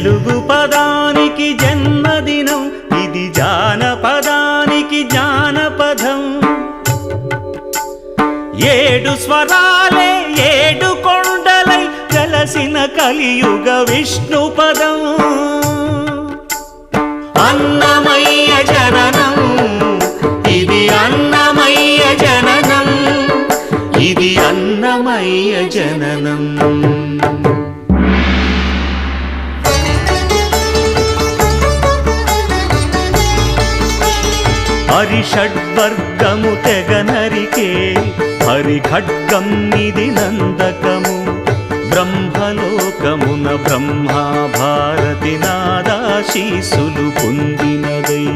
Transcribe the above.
తెలుగు పదానికి జన్మదినం, ఇది జానపదానికి జానపదం. ఏడు స్వరాలే ఏడు కొండలై కలసిన కలియుగ విష్ణు పదం. అన్నమయ్య జననం, ఇది అన్నమయ్య జననం, ఇది అన్నమయ్య జననం. హరిషడ్వర్గము తెగ నరికే హరి ఖడ్గం ఇది నందకము. బ్రహ్మలోకమున బ్రహ్మా భారతి నాదాశీసులు పొందినదై.